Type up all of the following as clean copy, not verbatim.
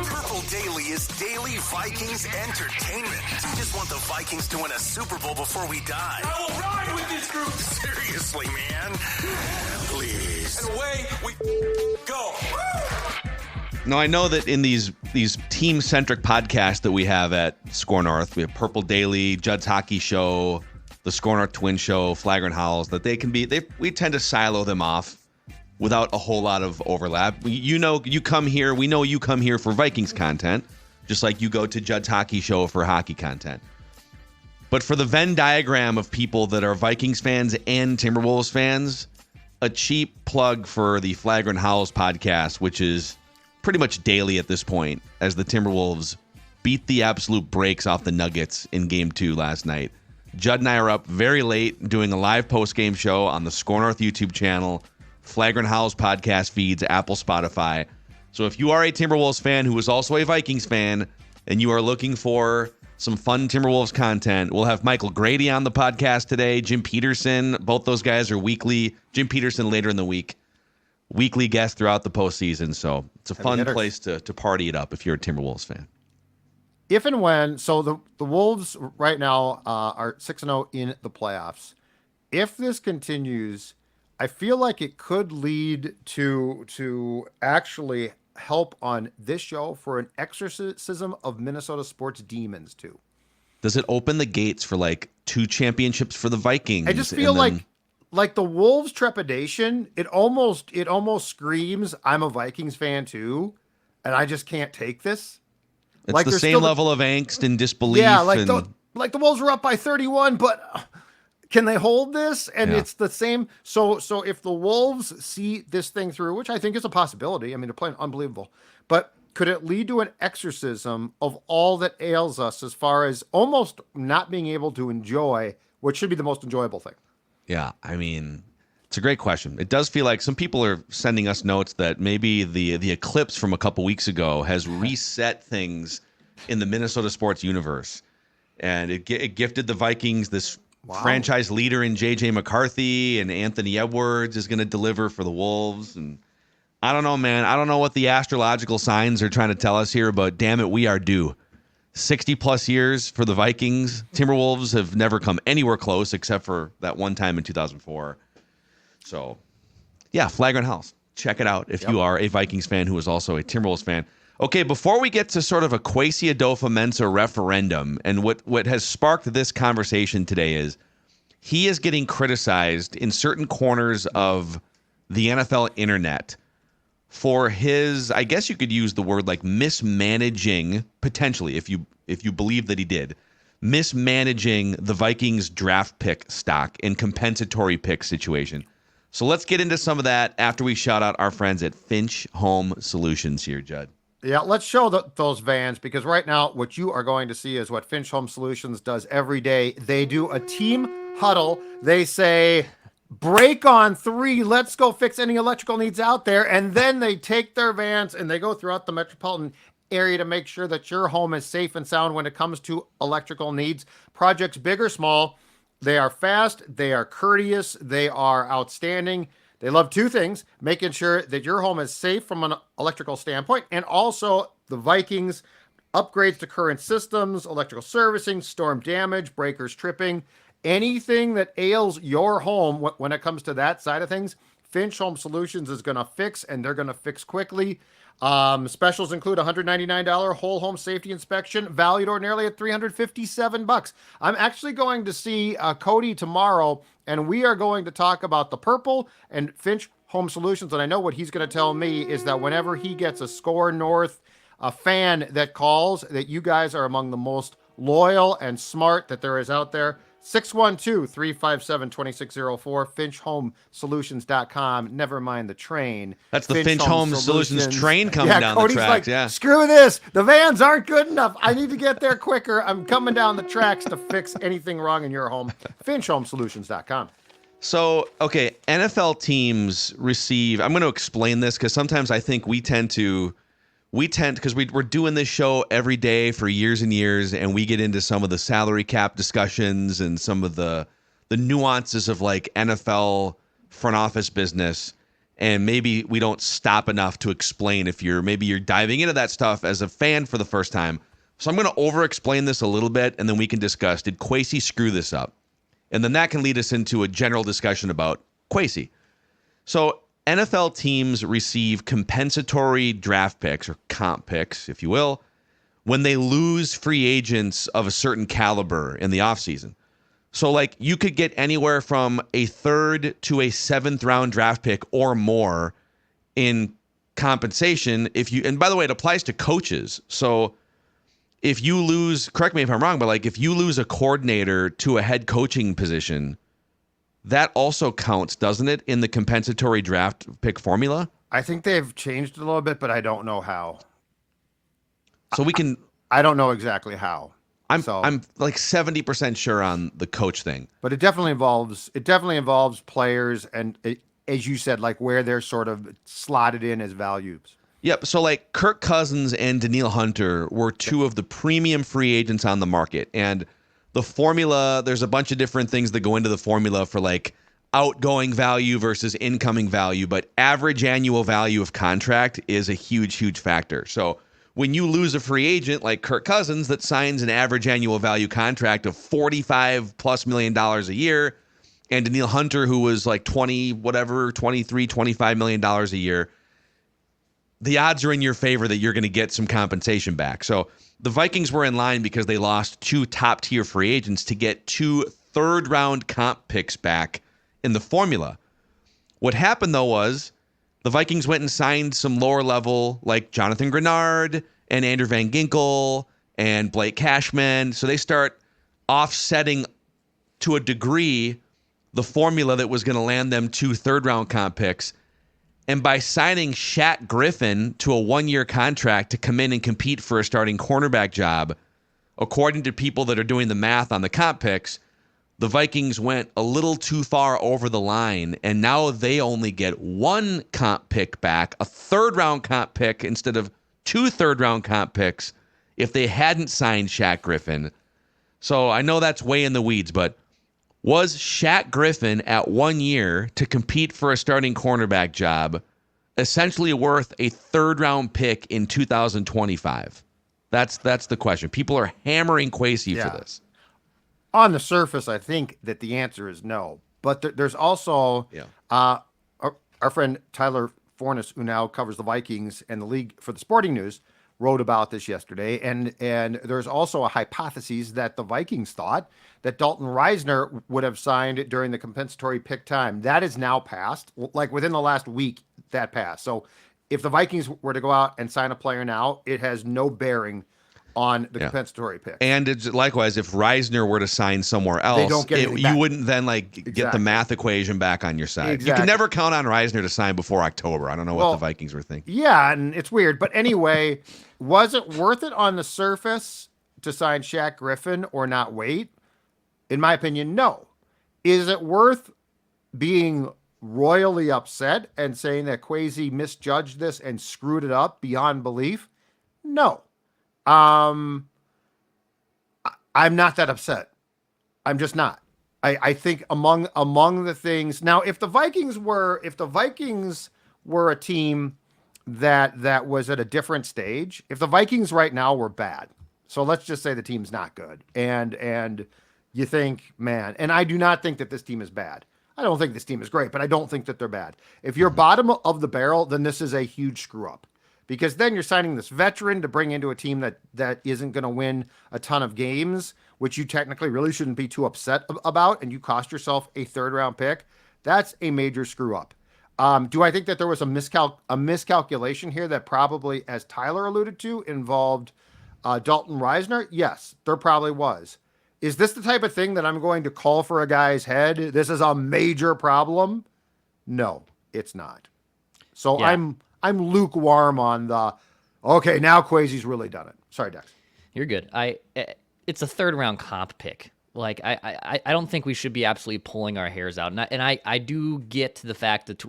Purple Daily is daily Vikings entertainment. We just want the Vikings to win a Super Bowl before we die. I will ride with this group. Seriously, man. Please. And away we go. Now, I know that in these team-centric podcasts that we have at Score North, we have Purple Daily, Judd's Hockey Show, the Score North Twin Show, Flagrant Howls, that we tend to silo them off without a whole lot of overlap. You know you come here for Vikings content, just like you go to Judd's Hockey Show for hockey content. But for the Venn diagram of people that are Vikings fans and Timberwolves fans, a cheap plug for the Flagrant Howls podcast, which is pretty much daily at this point, as the Timberwolves beat the absolute brakes off the Nuggets in Game 2 last night. Judd and I are up very late doing a live post-game show on the Score North YouTube channel, Flagrant Howls podcast feeds, Apple, Spotify. So if you are a Timberwolves fan who is also a Vikings fan and you are looking for some fun Timberwolves content, we'll have Michael Grady on the podcast today, Jim Peterson. Both those guys are weekly. Jim Peterson later in the week. Weekly guest throughout the postseason. So it's a fun place to party it up if you're a Timberwolves fan. If and when, so the Wolves right now are 6-0 in the playoffs. If this continues, I feel like it could lead to actually help on this show for an exorcism of Minnesota sports demons too. Does it open the gates for like 2 championships for the Vikings? I just feel like the Wolves trepidation, it almost screams, I'm a Vikings fan too, and I just can't take this. It's like the same level of angst and disbelief. Yeah, like the Wolves were up by 31, but can they hold this? And it's the same. So if the Wolves see this thing through, which I think is a possibility, I mean, they're playing unbelievable, but could it lead to an exorcism of all that ails us as far as almost not being able to enjoy what should be the most enjoyable thing? Yeah, I mean, it's a great question. It does feel like some people are sending us notes that maybe the eclipse from a couple weeks ago has reset things in the Minnesota sports universe. And it gifted the Vikings this franchise leader in J.J. McCarthy, and Anthony Edwards is going to deliver for the Wolves. And I don't know, man. I don't know what the astrological signs are trying to tell us here, but damn it, we are due. 60-plus years for the Vikings. Timberwolves have never come anywhere close except for that one time in 2004. So, yeah, Flagrant Howls. Check it out if you are a Vikings fan who is also a Timberwolves fan. Okay, before we get to sort of a Kwesi Adofo-Mensah referendum, and what has sparked this conversation today is he is getting criticized in certain corners of the NFL internet for his, I guess you could use the word like mismanaging, potentially, if you believe that he did, mismanaging the Vikings draft pick stock and compensatory pick situation. So let's get into some of that after we shout out our friends at Finch Home Solutions here, Judd. Yeah, let's show those vans, because right now what you are going to see is what Finch Home Solutions does every day. They do a team huddle. They say, break on 3, let's go fix any electrical needs out there. And then they take their vans and they go throughout the metropolitan area to make sure that your home is safe and sound when it comes to electrical needs. Projects big or small, they are fast, they are courteous, they are outstanding. They love 2 things: making sure that your home is safe from an electrical standpoint, and also the Vikings upgrades to current systems, electrical servicing, storm damage, breakers tripping, anything that ails your home when it comes to that side of things. Finch Home Solutions is going to fix, and they're going to fix quickly. Specials include $199 whole home safety inspection, valued ordinarily at $357. I'm actually going to see Cody tomorrow, and we are going to talk about the Purple and Finch Home Solutions. And I know what he's going to tell me is that whenever he gets a Score North fan that calls, that you guys are among the most loyal and smart that there is out there. 612-357-2604, FinchHomeSolutions.com. Never mind the train. That's the Finch Home Solutions train coming down Cody's the tracks. Like, screw this. The vans aren't good enough. I need to get there quicker. I'm coming down the tracks to fix anything wrong in your home. FinchHomeSolutions.com. So, okay, NFL teams receive, I'm going to explain this because sometimes I think we tend because we're doing this show every day for years and years, and we get into some of the salary cap discussions and some of the nuances of like NFL front office business. and maybe we don't stop enough to explain if you're diving into that stuff as a fan for the first time. So I'm going to over-explain this a little bit, and then we can discuss, did Kwesi screw this up? And then that can lead us into a general discussion about Kwesi. So NFL teams receive compensatory draft picks, or comp picks, if you will, when they lose free agents of a certain caliber in the offseason. So, like, you could get anywhere from a 3rd to a 7th round draft pick or more in compensation if you, and by the way, it applies to coaches. So if you lose, correct me if I'm wrong, but like if you lose a coordinator to a head coaching position, that also counts, doesn't it, in the compensatory draft pick formula? I think they've changed it a little bit, but I don't know how. So we can. I don't know exactly how. I'm like 70% sure on the coach thing. But it definitely involves players and, as you said, like where they're sort of slotted in as values. Yep. So like Kirk Cousins and Danielle Hunter were two of the premium free agents on the market. And the formula, there's a bunch of different things that go into the formula for like outgoing value versus incoming value, but average annual value of contract is a huge, huge factor. So when you lose a free agent like Kirk Cousins that signs an average annual value contract of $45+ million a year, and Danielle Hunter, who was like 23, $25 million a year, the odds are in your favor that you're going to get some compensation back. So the Vikings were in line because they lost 2 top-tier free agents to get 2 third-round comp picks back in the formula. What happened, though, was the Vikings went and signed some lower level like Jonathan Grenard and Andrew Van Ginkel and Blake Cashman. So they start offsetting to a degree the formula that was going to land them 2 third-round comp picks. And by signing Shaq Griffin to a 1-year contract to come in and compete for a starting cornerback job, according to people that are doing the math on the comp picks, the Vikings went a little too far over the line, and now they only get 1 comp pick back, a third-round comp pick instead of 2 third-round comp picks if they hadn't signed Shaq Griffin. So I know that's way in the weeds, but was Shaq Griffin at 1 year to compete for a starting cornerback job essentially worth a third-round pick in 2025? That's the question. People are hammering Kwesi for this. On the surface, I think that the answer is no. But there's also our friend Tyler Fornes, who now covers the Vikings and the league for the Sporting News, wrote about this yesterday. And there's also a hypothesis that the Vikings thought that Dalton Reisner would have signed during the compensatory pick time. That is now passed. Like within the last week, that passed. So if the Vikings were to go out and sign a player now, it has no bearing on the compensatory pick. And it's likewise, if Reisner were to sign somewhere else, they don't get you wouldn't then get the math equation back on your side. Exactly. You can never count on Reisner to sign before October. I don't know what the Vikings were thinking. Yeah, and it's weird. But anyway, was it worth it on the surface to sign Shaq Griffin or not wait? In my opinion, no. Is it worth being royally upset and saying that Kwesi misjudged this and screwed it up beyond belief? No. I'm not that upset. I'm just not. I think among the things now, if the Vikings were a team that was at a different stage, if the Vikings right now were bad, so let's just say the team's not good, and you think, man, and I do not think that this team is bad. I don't think this team is great, but I don't think that they're bad. If you're bottom of the barrel, then this is a huge screw up. Because then you're signing this veteran to bring into a team that isn't going to win a ton of games, which you technically really shouldn't be too upset about, and you cost yourself a third-round pick. That's a major screw-up. Do I think that there was a miscalculation here that probably, as Tyler alluded to, involved Dalton Reisner? Yes, there probably was. Is this the type of thing that I'm going to call for a guy's head? This is a major problem? No, it's not. So yeah. I'm lukewarm on the, okay, now Kwesi's really done it. Sorry, Dex. You're good. It's a third-round comp pick. Like, I don't think we should be absolutely pulling our hairs out. And I do get to the fact that,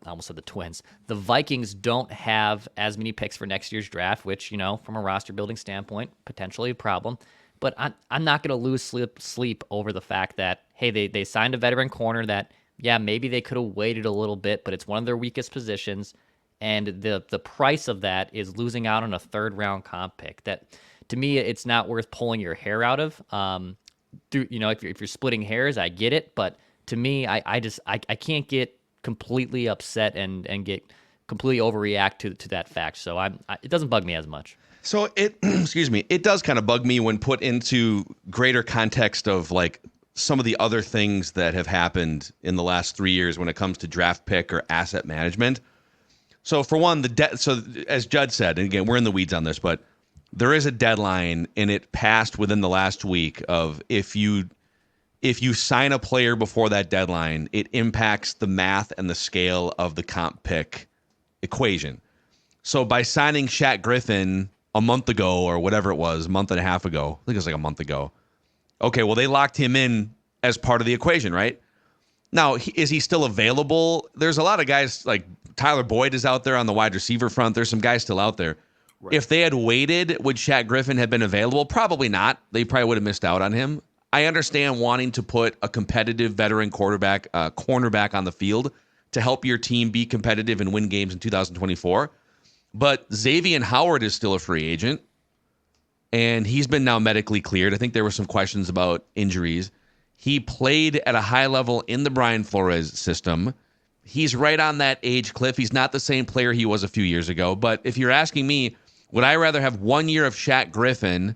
I almost said the Twins, the Vikings don't have as many picks for next year's draft, which, from a roster-building standpoint, potentially a problem. But I'm not going to lose sleep over the fact that, hey, they signed a veteran corner that yeah, maybe they could have waited a little bit, but it's one of their weakest positions. And the price of that is losing out on a third round comp pick. That, to me, it's not worth pulling your hair out of. If you're splitting hairs, I get it, but to me, I can't get completely upset and get completely overreact to that fact. So it doesn't bug me as much. So excuse me, it does kind of bug me when put into greater context of like some of the other things that have happened in the last 3 years when it comes to draft pick or asset management. So for one, so as Judd said, and again, we're in the weeds on this, but there is a deadline, and it passed within the last week of if you sign a player before that deadline, it impacts the math and the scale of the comp pick equation. So by signing Shaq Griffin a month ago or whatever it was, a month and a half ago, I think it was like a month ago. Okay, well, they locked him in as part of the equation, right? Now, is he still available? There's a lot of guys, like Tyler Boyd is out there on the wide receiver front. There's some guys still out there. Right. If they had waited, would Shaq Griffin have been available? Probably not. They probably would have missed out on him. I understand wanting to put a competitive veteran cornerback on the field to help your team be competitive and win games in 2024. But Xavier Howard is still a free agent, and he's been now medically cleared. I think there were some questions about injuries. He played at a high level in the Brian Flores system. He's right on that age cliff. He's not the same player he was a few years ago. But if you're asking me, would I rather have 1 year of Shaq Griffin,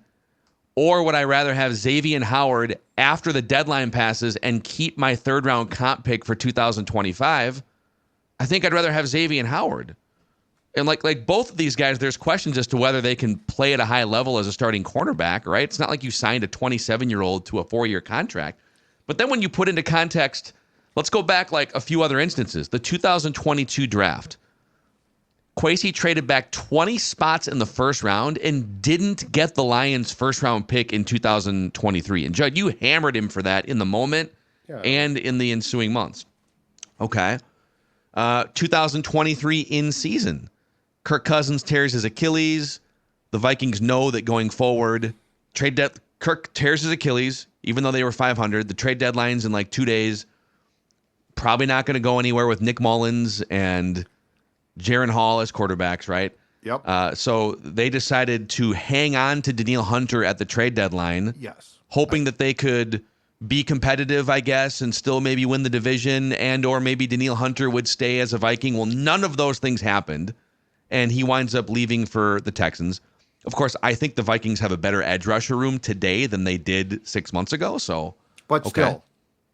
or would I rather have Xavier Howard after the deadline passes and keep my third round comp pick for 2025? I think I'd rather have Xavier Howard. And like both of these guys, there's questions as to whether they can play at a high level as a starting cornerback, right? It's not like you signed a 27-year-old to a 4-year contract. But then when you put into context, let's go back like a few other instances. The 2022 draft. Kwesi traded back 20 spots in the first round and didn't get the Lions' first-round pick in 2023. And, Judd, you hammered him for that in the moment and in the ensuing months. Okay. 2023 in season. Kirk Cousins tears his Achilles. The Vikings know that going forward, Kirk tears his Achilles, even though they were 500. The trade deadline's in like 2 days. Probably not going to go anywhere with Nick Mullins and Jaron Hall as quarterbacks, right? Yep. So they decided to hang on to Danielle Hunter at the trade deadline. Yes. Hoping that they could be competitive, I guess, and still maybe win the division, and or maybe Danielle Hunter would stay as a Viking. Well, none of those things happened, and he winds up leaving for the Texans. Of course, I think the Vikings have a better edge rusher room today than they did 6 months ago. So, but still,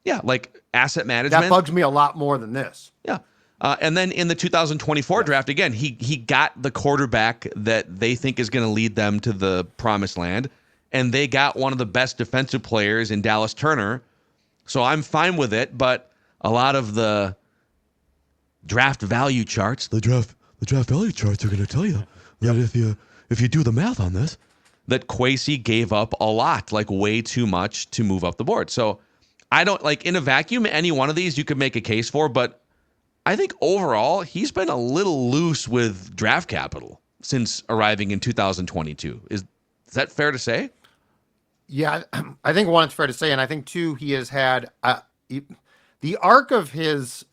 yeah, like asset management. That bugs me a lot more than this. Yeah. And then in the 2024 draft, again, he got the quarterback that they think is going to lead them to the promised land. And they got one of the best defensive players in Dallas Turner. So I'm fine with it. But a lot of the draft value charts, the draft value charts are going to tell you that if you do the math on this, that Kwesi gave up a lot, like way too much to move up the board. So I don't like in a vacuum, any one of these you could make a case for, but I think overall he's been a little loose with draft capital since arriving in 2022. Is that fair to say? Yeah, I think one, it's fair to say, and I think two, he has had the arc of his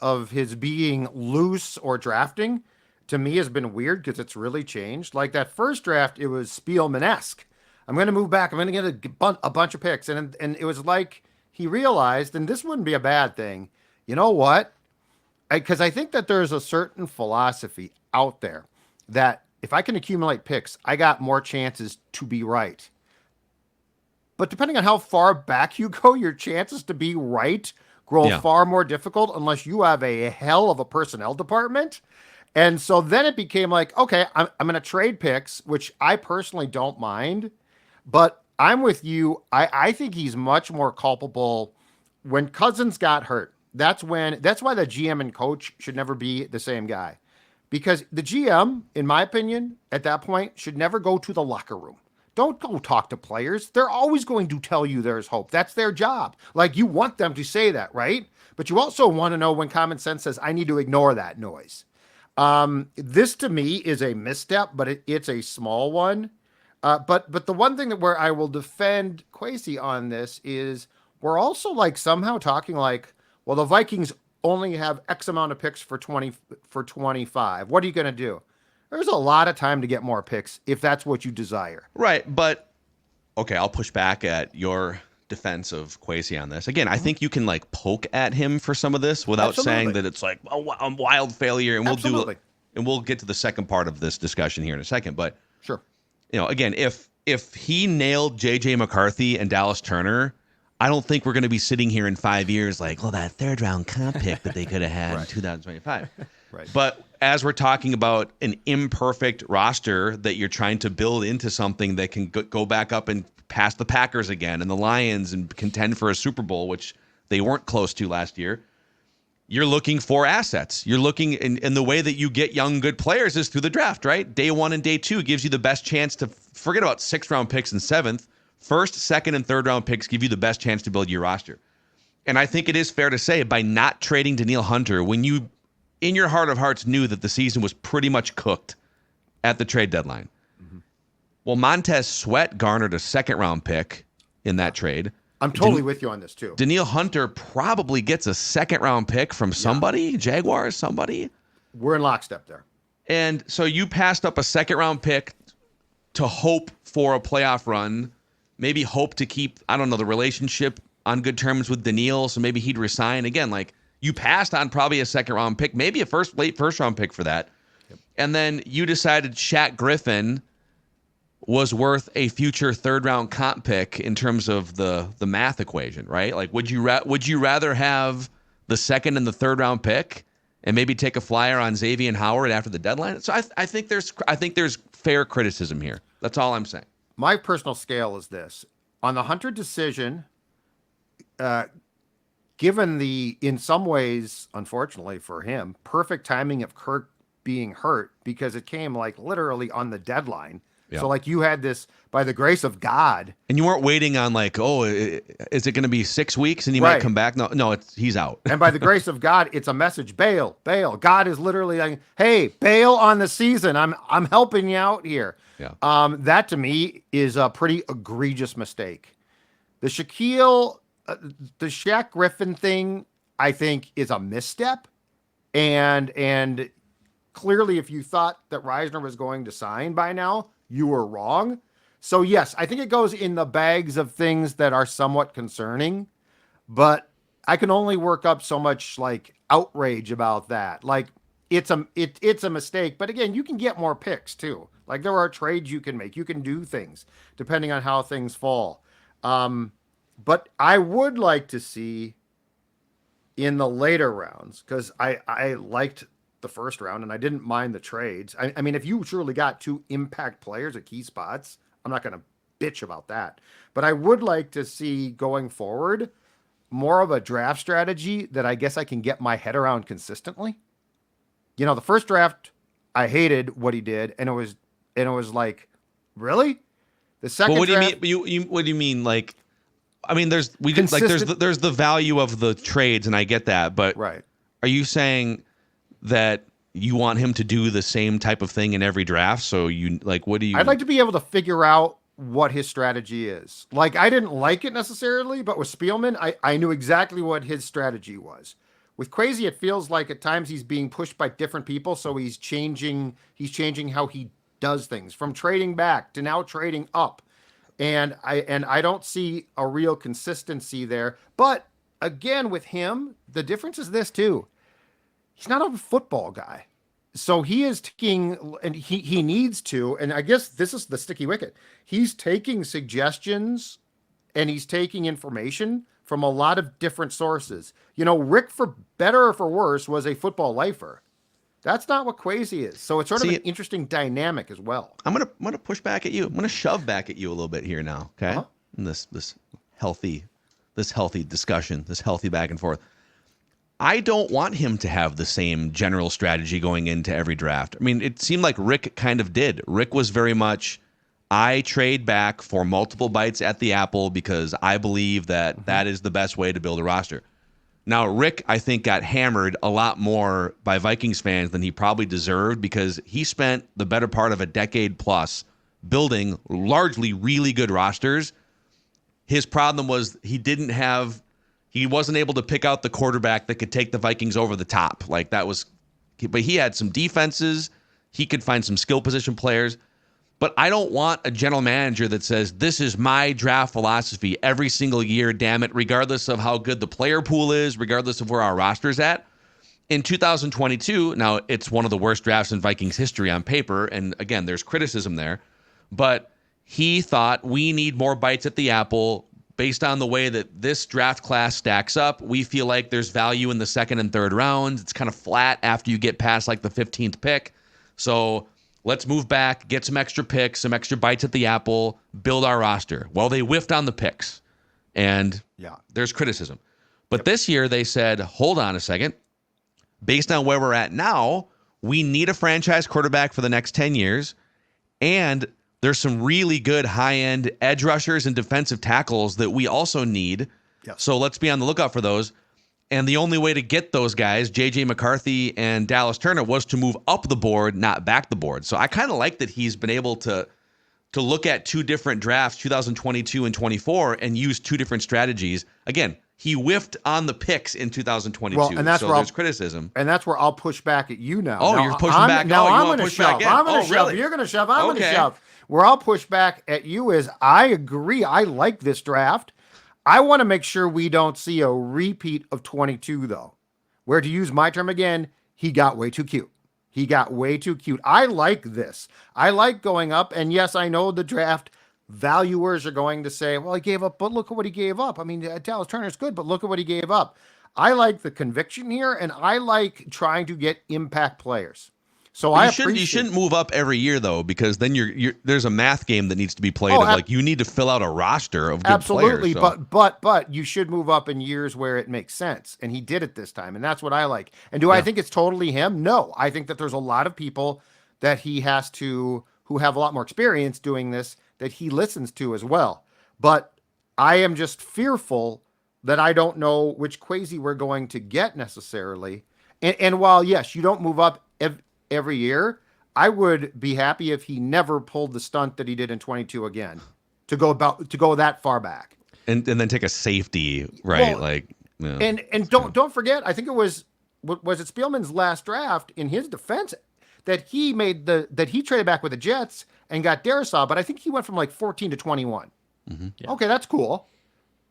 being loose or drafting to me has been weird because it's really changed. Like that first draft, it was Spielman-esque. I'm going to move back. I'm going to get a bunch of picks, and it was like he realized, and this wouldn't be a bad thing. You know what? Because I think that there's a certain philosophy out there that if I can accumulate picks, I got more chances to be right. But depending on how far back you go, your chances to be right grow far more difficult unless you have a hell of a personnel department. And so then it became like, okay, I'm going to trade picks, which I personally don't mind. But I'm with you. I think he's much more culpable when Cousins got hurt. That's why the GM and coach should never be the same guy. Because the GM, in my opinion, at that point, should never go to the locker room. Don't go talk to players. They're always going to tell you there's hope. That's their job. Like, you want them to say that, right? But you also want to know when common sense says, I need to ignore that noise. This, to me, is a misstep, but it's a small one. But the one thing where I will defend Kwesi on this is we're also, like, somehow talking like, well, the Vikings only have X amount of picks for 25. What are you going to do? There's a lot of time to get more picks if that's what you desire. Right, but okay, I'll push back at your defense of Kwesi on this. Again, I think you can like poke at him for some of this without saying that it's like a wild failure, and we'll get to the second part of this discussion here in a second. But sure, again, if he nailed JJ McCarthy and Dallas Turner, I don't think we're going to be sitting here in 5 years like, well, that third round comp pick that they could have had in 2025. Right. But as we're talking about an imperfect roster that you're trying to build into something that can go back up and pass the Packers again and the Lions and contend for a Super Bowl, which they weren't close to last year, you're looking for assets. You're looking in the way that you get young, good players is through the draft, right? Day 1 and day 2 gives you the best chance to forget about 6th round picks and 7th. 1st, 2nd, and 3rd round picks give you the best chance to build your roster. And I think it is fair to say by not trading Danielle Hunter, when you, in your heart of hearts, knew that the season was pretty much cooked at the trade deadline. Mm-hmm. Well, Montez Sweat garnered a 2nd round pick in that trade. I'm totally with you on this too. Danielle Hunter probably gets a 2nd round pick from somebody, Jaguars, somebody. We're in lockstep there. And so you passed up a 2nd round pick to hope for a playoff run. Maybe hope to keep, I don't know, the relationship on good terms with Danielle, so maybe he'd resign. Again, like you passed on probably a 2nd round pick, maybe a late first round pick for that. Yep. And then you decided Shaq Griffin was worth a future 3rd round comp pick in terms of the math equation, right? Like would you rather have the 2nd and the 3rd round pick and maybe take a flyer on Xavier Howard after the deadline? So I think there's fair criticism here. That's all I'm saying. My personal scale is this. On the Hunter decision, given the, in some ways, unfortunately for him, perfect timing of Kirk being hurt because it came like literally on the deadline. Yeah. So like you had this by the grace of God. And you weren't waiting on like, oh, is it going to be 6 weeks and he might come back? No, he's out. And by the grace of God, it's a message, bail. God is literally like, hey, bail on the season. I'm helping you out here. Yeah. That to me is a pretty egregious mistake. The Shaq Griffin thing, I think, is a misstep. And clearly, if you thought that Reisner was going to sign by now, you were wrong. So yes, I think it goes in the bags of things that are somewhat concerning, but I can only work up so much like outrage about that. Like it's a mistake, but again, you can get more picks too. Like there are trades you can make. You can do things depending on how things fall. But I would like to see in the later rounds, because I liked the 1st round and I didn't mind the trades. I mean, if you truly got 2 impact players at key spots, I'm not going to bitch about that. But I would like to see going forward more of a draft strategy that I guess I can get my head around consistently. The 1st draft, I hated what he did, and it was like, really? The 2nd what do draft, you mean? What do you mean? Like, I mean, there's the value of the trades, and I get that, but right. Are you saying that you want him to do the same type of thing in every draft? So you like, what do you? I'd like to be able to figure out what his strategy is. Like, I didn't like it necessarily, but with Spielman, I knew exactly what his strategy was. With Kwesi, it feels like at times he's being pushed by different people, so he's changing how he does things, from trading back to now trading up. And I don't see a real consistency there. But again, with him, the difference is this too. He's not a football guy. So he is taking, and he needs to, and I guess this is the sticky wicket. He's taking suggestions and he's taking information from a lot of different sources. Rick, for better or for worse, was a football lifer. That's not what Kwesi is. So it's sort of an interesting dynamic as well. I'm gonna push back at you. I'm gonna shove back at you a little bit here now. Okay. Uh-huh. In this healthy discussion, this healthy back and forth. I don't want him to have the same general strategy going into every draft. I mean, it seemed like Rick kind of did. Rick was very much, I trade back for multiple bites at the apple because I believe that is the best way to build a roster. Now, Rick, I think, got hammered a lot more by Vikings fans than he probably deserved because he spent the better part of a decade plus building largely really good rosters. His problem was he didn't have He wasn't able to pick out the quarterback that could take the Vikings over the top. Like that was, but he had some defenses. He could find some skill position players. But I don't want a general manager that says, this is my draft philosophy every single year, damn it, regardless of how good the player pool is, regardless of where our roster's at. In 2022, now it's one of the worst drafts in Vikings history on paper. And again, there's criticism there. But he thought we need more bites at the apple based on the way that this draft class stacks up. We feel like there's value in the second and third rounds. It's kind of flat after you get past like the 15th pick. So let's move back, get some extra picks, some extra bites at the apple, build our roster. Well, they whiffed on the picks, and there's criticism. But this year they said, hold on a second. Based on where we're at now, we need a franchise quarterback for the next 10 years, and there's some really good high-end edge rushers and defensive tackles that we also need. Yes. So let's be on the lookout for those. And the only way to get those guys, J.J. McCarthy and Dallas Turner, was to move up the board, not back the board. So I kind of like that he's been able to look at two different drafts, 2022 and 24, and use two different strategies. Again, he whiffed on the picks in 2022. Well, and that's so where there's criticism. And that's where I'll push back at you now. Oh, now, you're pushing back? Now I'm going to shove. I'm going to shove. Really? You're going to shove. I'm going to shove. Where I'll push back at you is I agree. I like this draft. I want to make sure we don't see a repeat of 22, though, where, to use my term again, he got way too cute. He got way too cute. I like this. I like going up. And yes, I know the draft valuers are going to say, well, he gave up, but look at what he gave up. I mean, Dallas Turner's good, but look at what he gave up. I like the conviction here, and I like trying to get impact players. So you shouldn't move up every year, though, because then there's a math game that needs to be played like you need to fill out a roster of good players. Absolutely, but you should move up in years where it makes sense, and he did it this time, and that's what I like. And do I think it's totally him? No, I think that there's a lot of people that he has to, who have a lot more experience doing this, that he listens to as well. But I am just fearful that I don't know which Kwesi we're going to get necessarily. And while, yes, you don't move up every year, I would be happy if he never pulled the stunt that he did in 22 again, to go that far back. And then take a safety, right? Well, and don't forget, I think it was it Spielman's last draft in his defense that he traded back with the Jets and got Darisaw, but I think he went from like 14 to 21. Mm-hmm. Yeah. Okay, that's cool.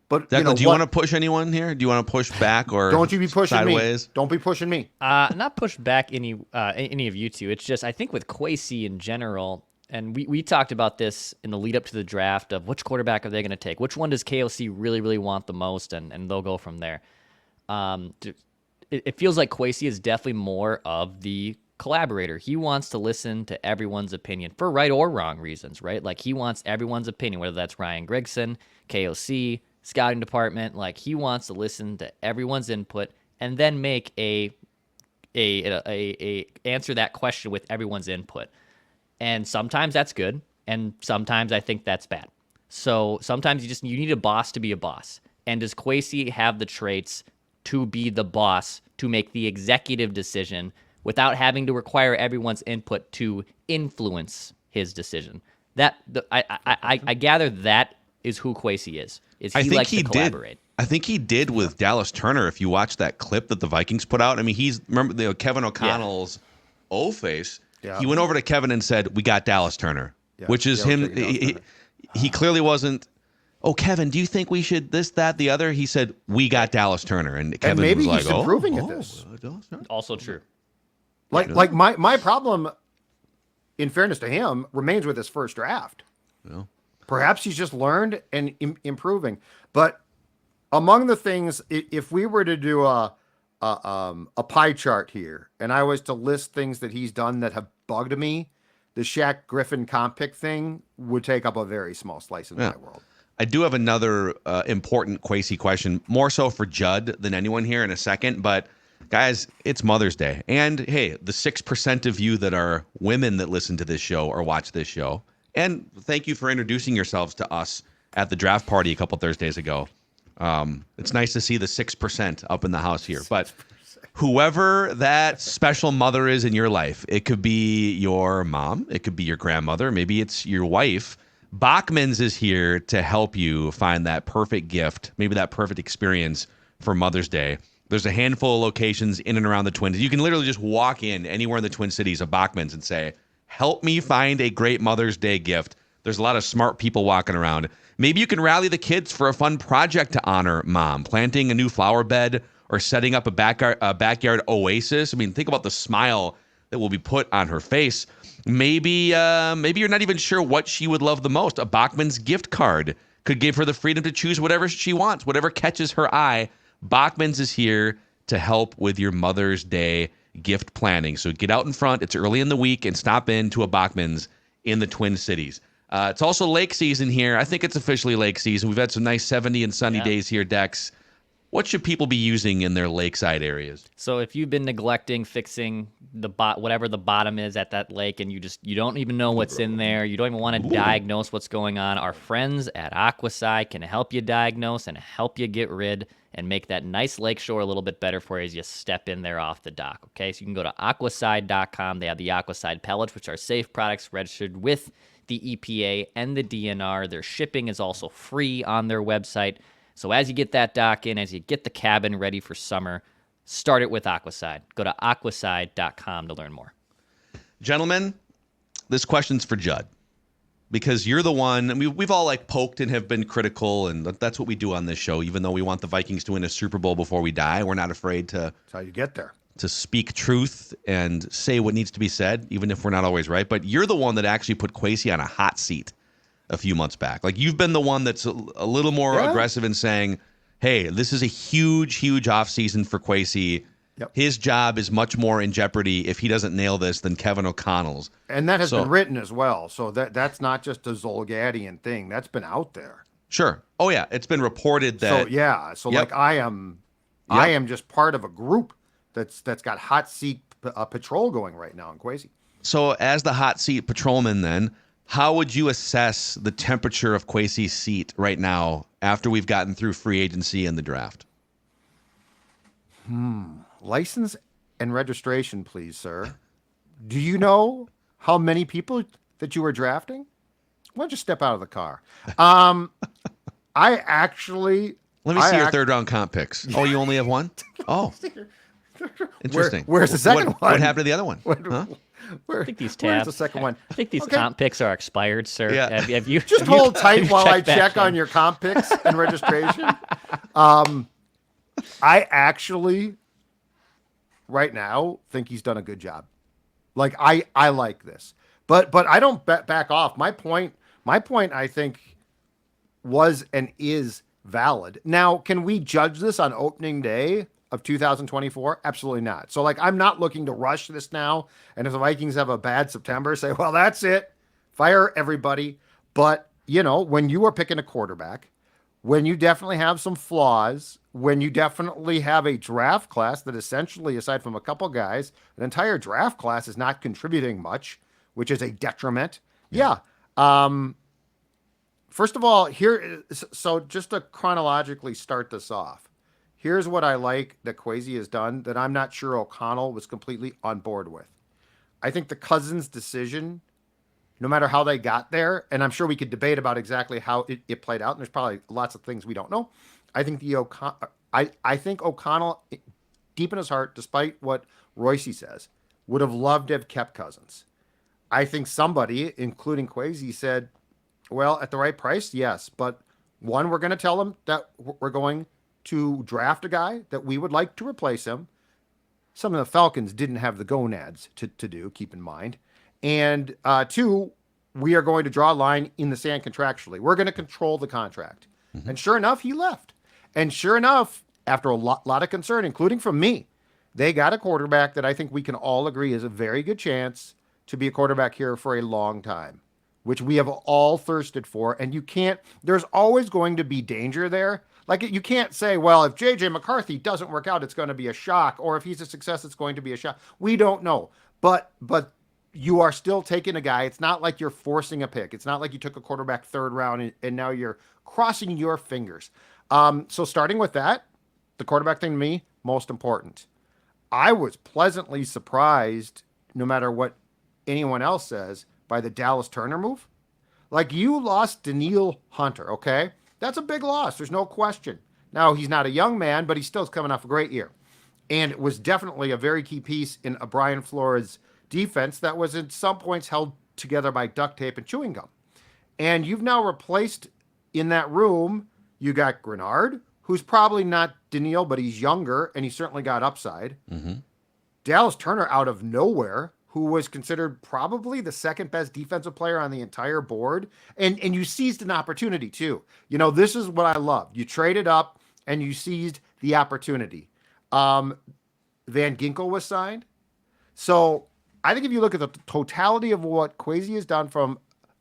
But Declan, do you want to push anyone here? Do you want to push back or don't you be pushing sideways? Me? Don't be pushing me. Not push back any of you two. It's just I think with Kwesi in general, and we talked about this in the lead up to the draft of which quarterback are they going to take? Which one does KOC really, really want the most? And they'll go from there. It feels like Kwesi is definitely more of the collaborator. He wants to listen to everyone's opinion for right or wrong reasons, right? Like he wants everyone's opinion, whether that's Ryan Grigson, KOC, scouting department. Like he wants to listen to everyone's input and then make a answer that question with everyone's input. And sometimes that's good, and sometimes I think that's bad. So sometimes you need a boss to be a boss. And does Kwesi have the traits to be the boss, to make the executive decision without having to require everyone's input to influence his decision? I gather that is who Kwesi is. He likes to collaborate. I think he did with Dallas Turner. If you watch that clip that the Vikings put out, I mean, remember Kevin O'Connell's face. Yeah. He went over to Kevin and said, "We got Dallas Turner," which is him. He clearly wasn't. Oh, Kevin, do you think we should this, that, the other? He said, "We got Dallas Turner," and Kevin maybe was like, he's improving at this. Also true. Like my problem, in fairness to him, remains with his first draft. Yeah. Perhaps he's just learned and improving. But among the things, if we were to do a pie chart here, and I was to list things that he's done that have bugged me, the Shaq Griffin comp pick thing would take up a very small slice in my world. I do have another important Kwesi question, more so for Judd than anyone here in a second. But guys, it's Mother's Day. And hey, the 6% of you that are women that listen to this show or watch this show. And thank you for introducing yourselves to us at the draft party a couple Thursdays ago. It's nice to see the 6% up in the house here. But whoever that special mother is in your life, it could be your mom, it could be your grandmother, maybe it's your wife. Bachman's is here to help you find that perfect gift, maybe that perfect experience for Mother's Day. There's a handful of locations in and around the Twins. You can literally just walk in anywhere in the Twin Cities of Bachman's and say, help me find a great Mother's Day gift. There's a lot of smart people walking around. Maybe you can rally the kids for a fun project to honor Mom, planting a new flower bed or setting up a backyard oasis. I mean, think about the smile that will be put on her face. Maybe you're not even sure what she would love the most. A Bachman's gift card could give her the freedom to choose whatever she wants, whatever catches her eye. Bachman's is here to help with your Mother's Day gift planning. So get out in front. It's early in the week and stop into a Bachman's in the Twin Cities. It's also lake season here. I think it's officially lake season. We've had some nice 70 and sunny days here, Dex. What should people be using in their lakeside areas? So if you've been neglecting fixing the whatever the bottom is at that lake, and you don't even know what's in there, you don't even want to diagnose what's going on, our friends at Aquacide can help you diagnose and help you get rid and make that nice lakeshore a little bit better for you as you step in there off the dock. Okay, so you can go to aquacide.com. They have the Aquacide pellets, which are safe products registered with the EPA and the DNR. Their shipping is also free on their website. So as you get that dock in, as you get the cabin ready for summer, start it with Aquacide. Go to aquacide.com to learn more. Gentlemen, this question's for Judd, because you're the one, and we've all like poked and have been critical, and that's what we do on this show. Even though we want the Vikings to win a Super Bowl before we die, we're not afraid to That's how you get there. to speak truth and say what needs to be said, even if we're not always right. But you're the one that actually put Kwesi on a hot seat a few months back. Like, you've been the one that's a little more aggressive in saying, hey, this is a huge offseason for Kwesi. Yep. His job is much more in jeopardy if he doesn't nail this than Kevin O'Connell's. And that has been written as well. So that's not just a Zolgadian thing. That's been out there. Sure. Oh, yeah. It's been reported that. So like I am just part of a group that's got hot seat patrol going right now in Kwesi. So as the hot seat patrolman then, how would you assess the temperature of Kwesi's seat right now after we've gotten through free agency and the draft? License and registration, please, sir. Do you know how many people that you were drafting? Why don't you step out of the car? I actually... Let me see your third round comp picks. Oh, you only have one? Oh. Interesting. Where's the second one? What happened to the other one? Huh? I think these Where's tabs. the second one? I think these Okay. comp picks are expired, sir. Yeah. Have you Just have you- hold tight have you while I checked back check in? on your comp picks and registration. I actually, right now, think he's done a good job. Like, I like this, but I don't back off. My point, I think, was and is valid. Now, can we judge this on opening day of 2024? Absolutely not. So, like, I'm not looking to rush this now. And if the Vikings have a bad September, say, well, that's it. Fire everybody. But, you know, when you are picking a quarterback, when you definitely have some flaws, when you definitely have a draft class that essentially, aside from a couple guys, an entire draft class is not contributing much, which is a detriment. Yeah. First of all, so just to chronologically start this off, here's what I like that Kwesi has done that I'm not sure O'Connell was completely on board with. I think the Cousins decision, no matter how they got there, and I'm sure we could debate about exactly how it played out, and there's probably lots of things we don't know. I think I think O'Connell, deep in his heart, despite what Royce says, would have loved to have kept Cousins. I think somebody, including Kwesi, said, well, at the right price, yes. But one, we're going to tell him that we're going to draft a guy that we would like to replace him. Some of the Falcons didn't have the gonads to do, keep in mind. And two, we are going to draw a line in the sand contractually. We're going to control the contract. Mm-hmm. And sure enough, he left. And sure enough, after a lot of concern, including from me, they got a quarterback that I think we can all agree is a very good chance to be a quarterback here for a long time, which we have all thirsted for. And there's always going to be danger there. Like, you can't say, well, if J.J. McCarthy doesn't work out, it's going to be a shock. Or if he's a success, it's going to be a shock. We don't know. But you are still taking a guy. It's not like you're forcing a pick. It's not like you took a quarterback third round and now you're crossing your fingers. So starting with that, the quarterback thing to me, most important. I was pleasantly surprised, no matter what anyone else says, by the Dallas Turner move. Like, you lost Danielle Hunter, okay? That's a big loss. There's no question. Now, he's not a young man, but he still is coming off a great year. And it was definitely a very key piece in a Brian Flores defense that was at some points held together by duct tape and chewing gum. And you've now replaced in that room, you got Grenard, who's probably not Daniil, but he's younger, and he certainly got upside. Mm-hmm. Dallas Turner out of nowhere, who was considered probably the second best defensive player on the entire board. And you seized an opportunity too. You know, this is what I love. You traded up and you seized the opportunity. Van Ginkel was signed. So I think if you look at the totality of what Kwesi has done from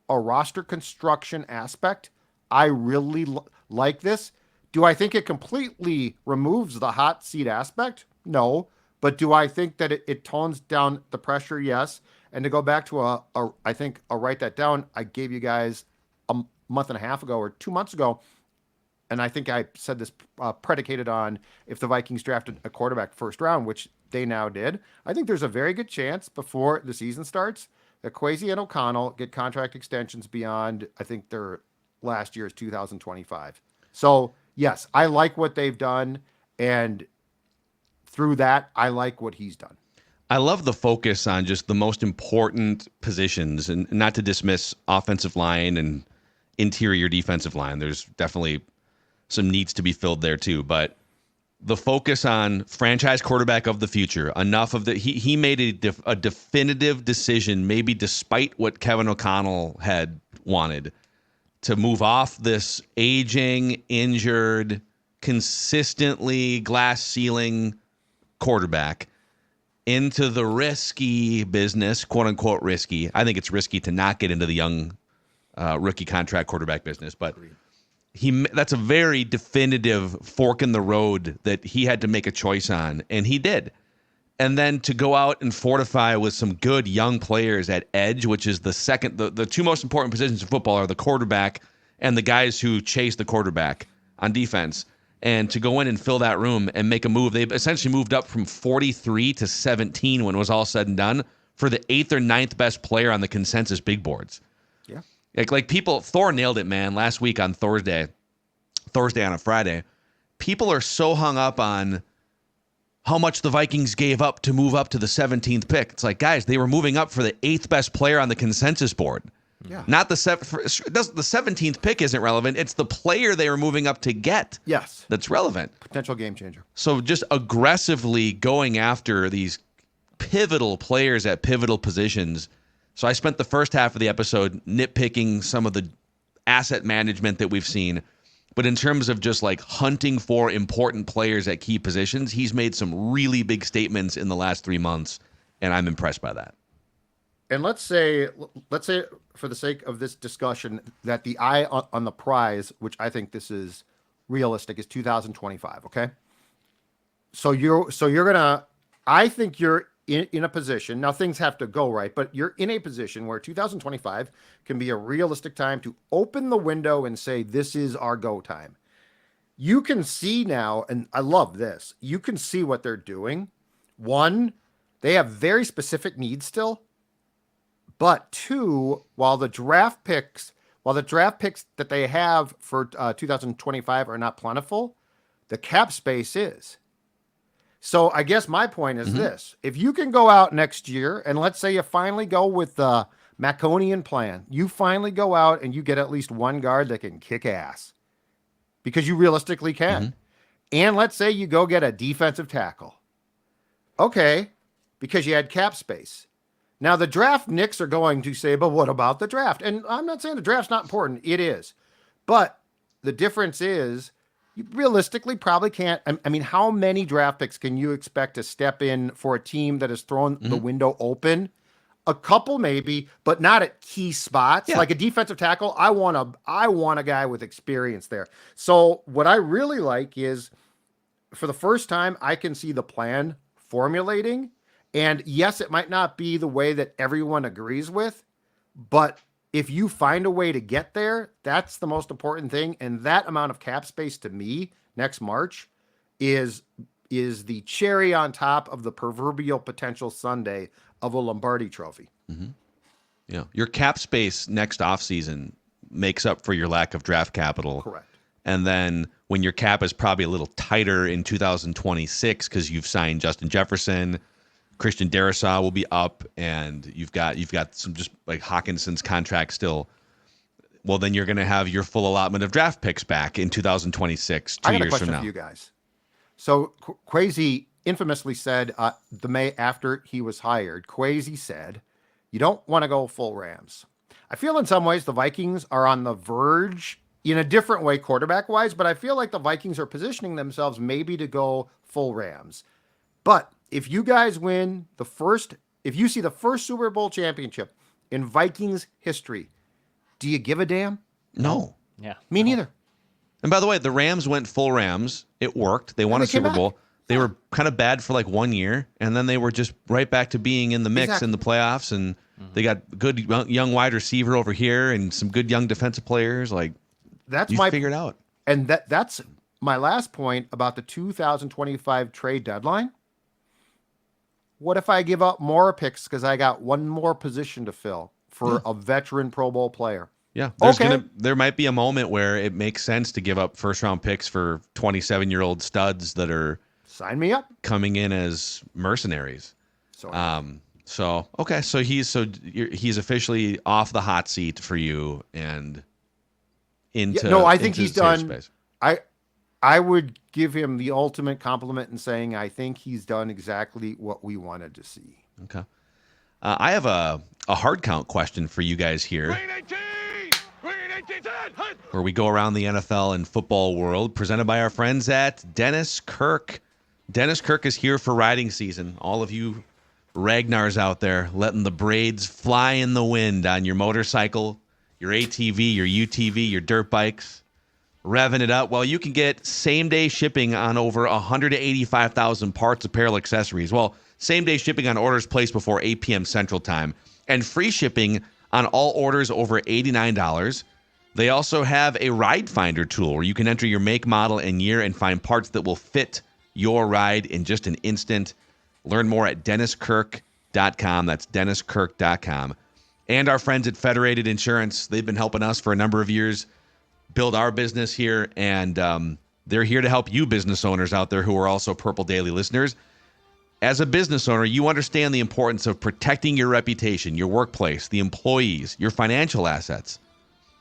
a roster construction aspect, I really like this. Do I think it completely removes the hot seat aspect? No. But do I think that it tones down the pressure? Yes. And to go back to I think I'll write that down. I gave you guys a month and a half ago or 2 months ago, and I think I said this predicated on if the Vikings drafted a quarterback first round, which they now did. I think there's a very good chance before the season starts that Kwesi and O'Connell get contract extensions beyond, I think, their last year's 2025. So, yes, I like what they've done, and through that, I like what he's done. I love the focus on just the most important positions, and not to dismiss offensive line and interior defensive line. There's definitely some needs to be filled there too, but the focus on franchise quarterback of the future, enough of the, he made a definitive decision, maybe despite what Kevin O'Connell had wanted, to move off this aging, injured, consistently glass ceiling quarterback into the risky business, quote unquote risky. I think it's risky to not get into the young rookie contract quarterback business, but that's a very definitive fork in the road that he had to make a choice on, and he did. And then to go out and fortify with some good young players at edge, which is the two most important positions in football are the quarterback and the guys who chase the quarterback on defense. And to go in and fill that room and make a move, they essentially moved up from 43 to 17 when it was all said and done for the 8th or 9th best player on the consensus big boards. Yeah. Like people, Thor nailed it, man, last week on Thursday on a Friday. People are so hung up on how much the Vikings gave up to move up to the 17th pick. It's like, guys, they were moving up for the 8th best player on the consensus board. Yeah. Not the 17th pick isn't relevant. It's the player they were moving up to get. Yes. That's relevant. Potential game changer. So just aggressively going after these pivotal players at pivotal positions. So I spent the first half of the episode nitpicking some of the asset management that we've seen. But in terms of just like hunting for important players at key positions, he's made some really big statements in the last 3 months, and I'm impressed by that. And let's say for the sake of this discussion that the eye on the prize, which I think this is realistic, is 2025. Okay. So you're gonna, I think you're in a position, now things have to go right, but you're in a position where 2025 can be a realistic time to open the window and say, this is our go time. You can see now, and I love this, you can see what they're doing. One, they have very specific needs still. But two, while the draft picks that they have for 2025 are not plentiful, the cap space is. So I guess my point is this. If you can go out next year, and let's say you finally go with the Maconian plan, you finally go out and you get at least one guard that can kick ass. Because you realistically can. And let's say you go get a defensive tackle. Okay, because you had cap space. Now, the draft Knicks are going to say, but what about the draft? And I'm not saying the draft's not important. It is. But the difference is you realistically probably can't. I mean, how many draft picks can you expect to step in for a team that has thrown the window open? A couple maybe, but not at key spots. Yeah. Like a defensive tackle, I want a guy with experience there. So what I really like is for the first time, I can see the plan formulating. And yes, it might not be the way that everyone agrees with, but if you find a way to get there, that's the most important thing. And that amount of cap space to me next March is the cherry on top of the proverbial potential sundae of a Lombardi trophy. Yeah. Your cap space next offseason makes up for your lack of draft capital. Correct. And then when your cap is probably a little tighter in 2026 because you've signed Justin Jefferson, Christian Darrisaw will be up, and you've got some just like Hawkinson's contract still. Well, then you're going to have your full allotment of draft picks back in 2026, 2 I got a years question from now. for you guys. So Kwesi infamously said the May after he was hired, Kwesi said, you don't want to go full Rams. I feel in some ways the Vikings are on the verge in a different way quarterback wise, but I feel like the Vikings are positioning themselves maybe to go full Rams. But if you guys win if you see the first Super Bowl championship in Vikings history, do you give a damn? No. Yeah. Me neither. And by the way, the Rams went full Rams. It worked. They won a they came Super back. Bowl. They were kind of bad for like 1 year, and then they were just right back to being in the mix in the playoffs. And they got good young wide receiver over here and some good young defensive players. Like, That's you my figured out. And that's my last point about the 2025 trade deadline. What if I give up more picks because I got one more position to fill for a veteran Pro Bowl player? Yeah, Okay. there might be a moment where it makes sense to give up first round picks for 27-year-old studs that are Sign me up. coming in as mercenaries. So So he's officially off the hot seat for you and into I think into he's safe done. space. I would give him the ultimate compliment in saying I think he's done exactly what we wanted to see. Okay. I have a hard count question for you guys here, where we go around the NFL and football world, presented by our friends at Dennis Kirk. Dennis Kirk is here for riding season. All of you Ragnars out there letting the braids fly in the wind on your motorcycle, your ATV, your UTV, your dirt bikes, revving it up. Well, you can get same-day shipping on over 185,000 parts, apparel, accessories. Well, same-day shipping on orders placed before 8 p.m. Central Time, and free shipping on all orders over $89. They also have a ride finder tool where you can enter your make, model, and year and find parts that will fit your ride in just an instant. Learn more at DennisKirk.com. That's DennisKirk.com. And our friends at Federated Insurance, they've been helping us for a number of years build our business here, and they're here to help you business owners out there who are also Purple Daily listeners. As a business owner, you understand the importance of protecting your reputation, your workplace, the employees, your financial assets.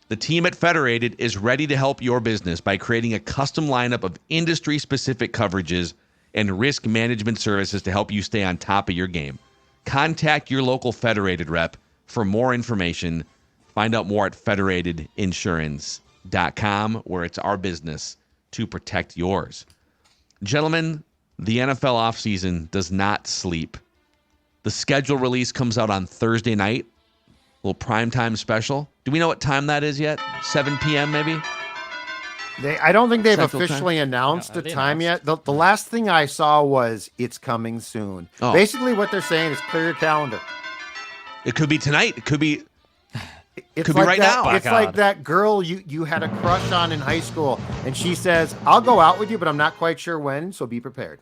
The team at Federated is ready to help your business by creating a custom lineup of industry-specific coverages and risk management services to help you stay on top of your game. Contact your local Federated rep for more information. Find out more at federatedinsurance.com, where it's our business to protect yours. Gentlemen, the NFL offseason does not sleep. The schedule release comes out on Thursday night. A little primetime special. Do we know what time that is yet? 7 p.m. maybe? I don't think they've Central officially announced Yeah, the they time announced. yet. The last thing I saw was it's coming soon. Oh. Basically, what they're saying is clear your calendar. It could be tonight. It could be. It's Could be right that, now. It's God. like that girl you had a crush on in high school, and she says, "I'll go out with you, but I'm not quite sure when, so be prepared."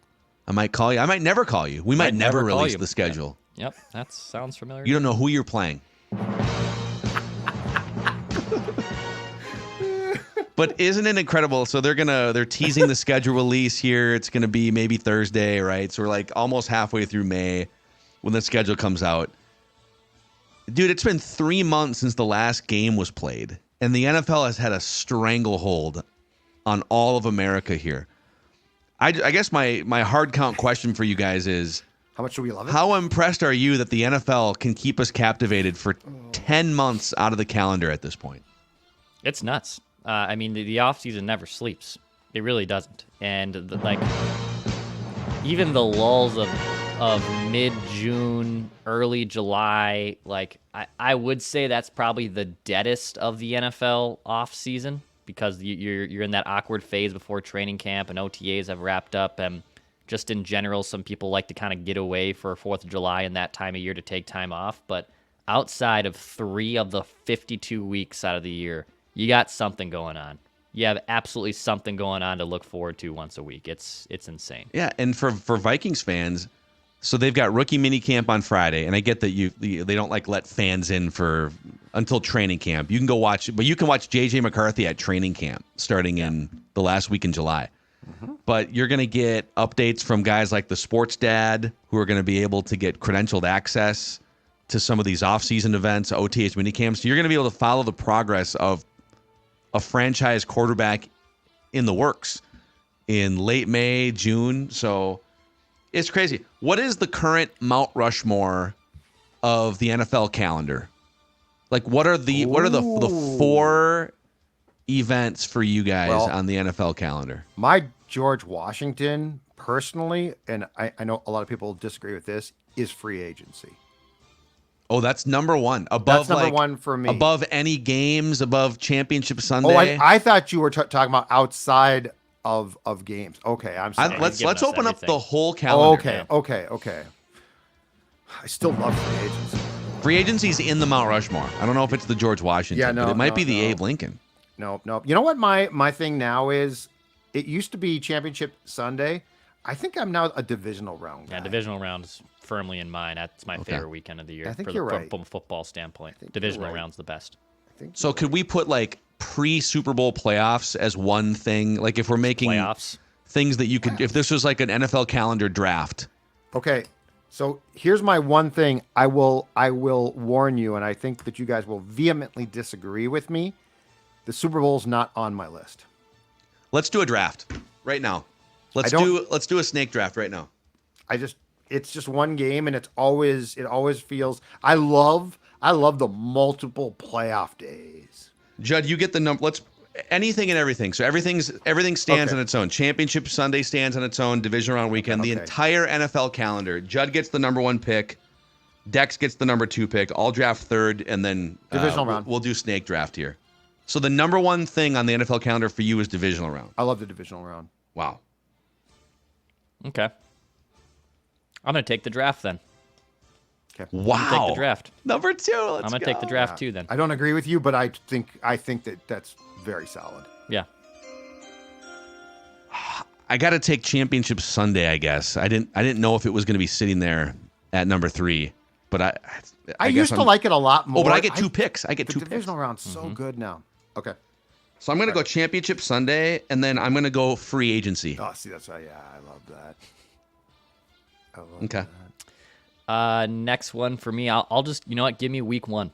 I might call you. I might never call you. We might never call release you. the schedule. Yep, that sounds familiar. You don't know who you're playing. But isn't it incredible? So they're teasing the schedule release here. It's gonna be maybe Thursday, right? So we're like almost halfway through May when the schedule comes out. Dude, it's been 3 months since the last game was played, and the NFL has had a stranglehold on all of America here. I guess my hard count question for you guys is, How much do we love it? how impressed are you that the NFL can keep us captivated for 10 months out of the calendar at this point? It's nuts. I mean, the offseason never sleeps. It really doesn't. And even the lulls of mid-June, early July, I would say that's probably the deadest of the NFL offseason, because you're in that awkward phase before training camp and OTAs have wrapped up, and just in general, some people like to kind of get away for 4th of July and that time of year to take time off. But outside of 3 of the 52 weeks out of the year, you got something going on. You have absolutely something going on to look forward to once a week. It's insane. Yeah, and for Vikings fans, So they've got rookie mini camp on Friday, and I get that they don't like let fans in until training camp. You can go watch, but you can watch JJ McCarthy at training camp starting in the last week in July. But you're going to get updates from guys like the Sports Dad, who are going to be able to get credentialed access to some of these off-season events, OTH minicamps. So you're going to be able to follow the progress of a franchise quarterback in the works in late May, June. So it's crazy. What is the current Mount Rushmore of the NFL calendar? Like, what are the 4 events for you guys on the NFL calendar? My George Washington, personally, and I know a lot of people disagree with this, is free agency. Oh, that's number one. Above That's number one for me. Above any games, above Championship Sunday. Oh, I thought you were talking about outside of games. Okay, I'm sorry. Let's open up the whole calendar. Okay. I still love free agency. Free agency's in the Mount Rushmore. I don't know if it's the George Washington, but it might be the Abe Lincoln. No. You know what my thing now is? It used to be Championship Sunday. I think I'm now a divisional round guy. Yeah, divisional round is firmly in mine. That's my favorite weekend of the year. I think you're right. From a football standpoint. Divisional round's the best. So could we put like pre-Super Bowl playoffs as one thing? Like if we're making playoffs things that you could, if this was like an NFL calendar draft. Okay. So here's my one thing. I will warn you, and I think that you guys will vehemently disagree with me. The Super Bowl's not on my list. Let's do a draft right now. Let's do a snake draft right now. It's just one game, and it always feels. I love the multiple playoff days. Judd, you get the number. Let's anything and everything. So everything stands on its own. Championship Sunday stands on its own. Division round weekend. Okay. The entire NFL calendar. Judd gets the number 1 pick. Dex gets the number 2 pick. I'll draft third, and then divisional round. We'll do snake draft here. So the number 1 thing on the NFL calendar for you is divisional round. I love the divisional round. Wow. Okay. I'm going to take the draft then. Okay. Wow. Take the draft. Number 2. I'm going to take the draft too then. I don't agree with you, but I think that's very solid. Yeah. I got to take Championship Sunday, I guess. I didn't know if it was going to be sitting there at number 3, but I used to like it a lot more. Oh, but I get 2 picks. I get 2 picks. The divisional round's so good now. Okay. So I'm going to go Championship Sunday, and then I'm going to go free agency. Oh, see, that's right. Yeah, I love that. Okay. Next one for me, I'll just, you know what, give me week 1.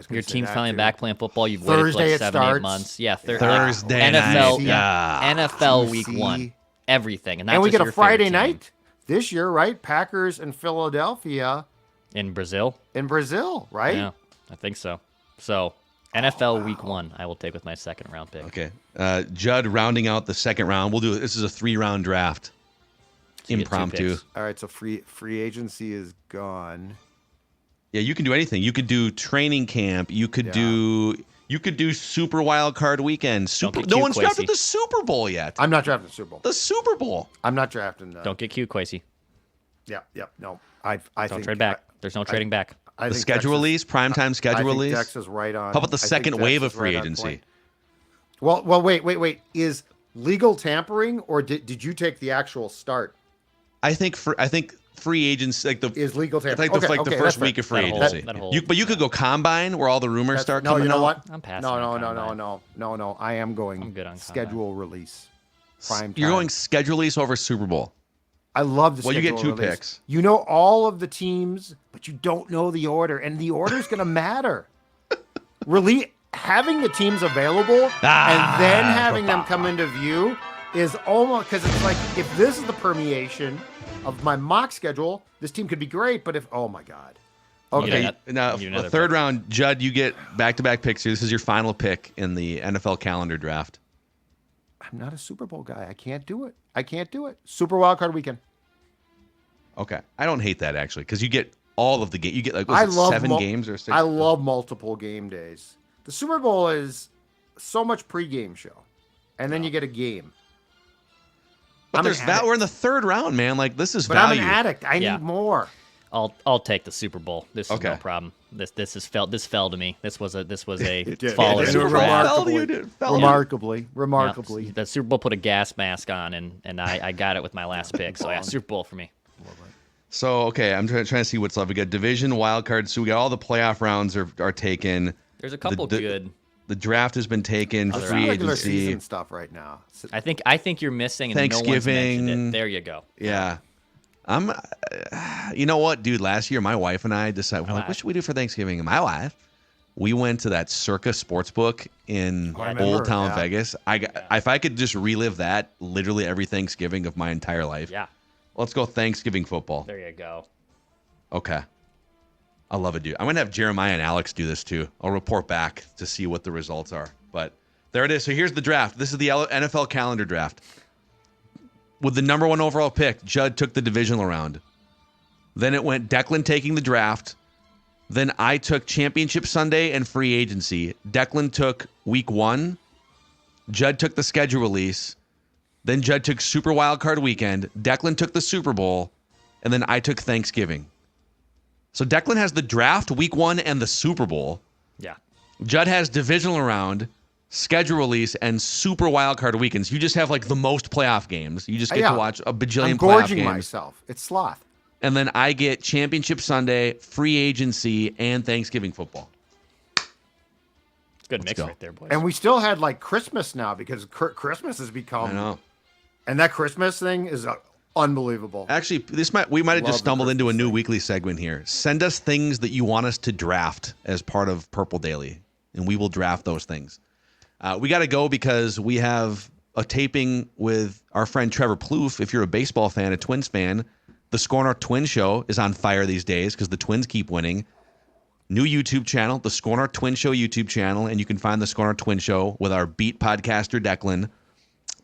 Your team's finally back playing football. You've waited for like 7-8 months. Yeah, Thursday NFL, night. NFL week 1. Everything. And we get a Friday night this year, right? Packers and Philadelphia. In Brazil, right? Yeah, I think so. So NFL week 1, I will take with my second round pick. Okay. Judd rounding out the second round. This is a 3-round draft. So Impromptu. All right, so free agency is gone. Yeah, you can do anything. You could do training camp. You could do Super Wild Card Weekend. No one's drafted the Super Bowl yet. I'm not drafting the Super Bowl. The Super Bowl. I'm not drafting Don't get cute, Kwesi. Yeah. No. Don't trade back. There's no trading back. The schedule release, primetime schedule release. Dex is right on. How about the second wave of free agency? Well, wait. Is legal tampering, or did you take the actual start? I think free agents is legal tampering. The first week of free agency. But you could go combine where all the rumors start coming out. No, you know what? I'm passing. No. I am going. I'm good on schedule combine. Release. Prime time. You're going schedule release over Super Bowl. I love the schedule you get 2 release. picks. You know all of the teams, but you don't know the order, and the order is going to matter. Having the teams available and then having them come into view is almost, because it's like, if this is the permeation of my mock schedule, this team could be great, but oh my God. Okay. Now, the third round, Judd, you get back-to-back picks here. This is your final pick in the NFL calendar draft. I'm not a Super Bowl guy. I can't do it. Super Wild Card Weekend. Okay. I don't hate that, actually, because you get all of the games. You get, like, 7 games or 6? I love multiple game days. The Super Bowl is so much pregame show, and then you get a game. But we're in the third round, man. Like, this is value. But I'm an addict. I need more. I'll take the Super Bowl. This is no problem. This fell to me. This was a fall. Remarkably. Yeah, the Super Bowl put a gas mask on, and I got it with my last pick. So yeah, Super Bowl for me. So, okay, I'm trying to see what's left. We got division, wild cards. So we got all the playoff rounds are taken. There's a couple good. The draft has been taken. Other Free regular agency. season stuff right now. I think you're missing, and no one's mentioned it. There you go. Yeah. You know what, dude? Last year, my wife and I decided, we're like, what should we do for Thanksgiving? And my wife, we went to that Circa Sportsbook in Old Town Vegas. If I could just relive that literally every Thanksgiving of my entire life. Yeah. Let's go Thanksgiving football. There you go. Okay. I love it, dude. I'm going to have Jeremiah and Alex do this too. I'll report back to see what the results are. But there it is. So here's the draft. This is the NFL calendar draft. With the number 1 overall pick, Judd took the divisional round. Then it went Declan taking the draft. Then I took Championship Sunday and free agency. Declan took week 1. Judd took the schedule release. Then Judd took Super Wildcard Weekend. Declan took the Super Bowl. And then I took Thanksgiving. So Declan has the draft, week 1, and the Super Bowl. Yeah. Judd has divisional round, schedule release, and Super Wildcard Weekends. You just have like the most playoff games. You just get to watch a bajillion playoff games. I'm gorging myself. It's sloth. And then I get Championship Sunday, free agency, and Thanksgiving football. Good mix right there, boys. And we still had like Christmas now because Christmas has become. I know. And that Christmas thing is unbelievable. Actually, we might have just stumbled into a new weekly segment here. Send us things that you want us to draft as part of Purple Daily, and we will draft those things. We got to go because we have a taping with our friend Trevor Plouffe. If you're a baseball fan, a Twins fan, the Score North Twins show is on fire these days because the Twins keep winning. New YouTube channel, the Score North Twins Show YouTube channel, and you can find the Score North Twins Show with our beat podcaster Declan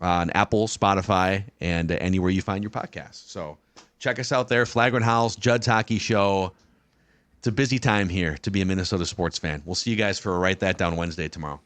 on Apple, Spotify, and anywhere you find your podcasts. So check us out there. Flagrant Howls, Judd's Hockey Show. It's a busy time here to be a Minnesota sports fan. We'll see you guys for a Write That Down Wednesday tomorrow.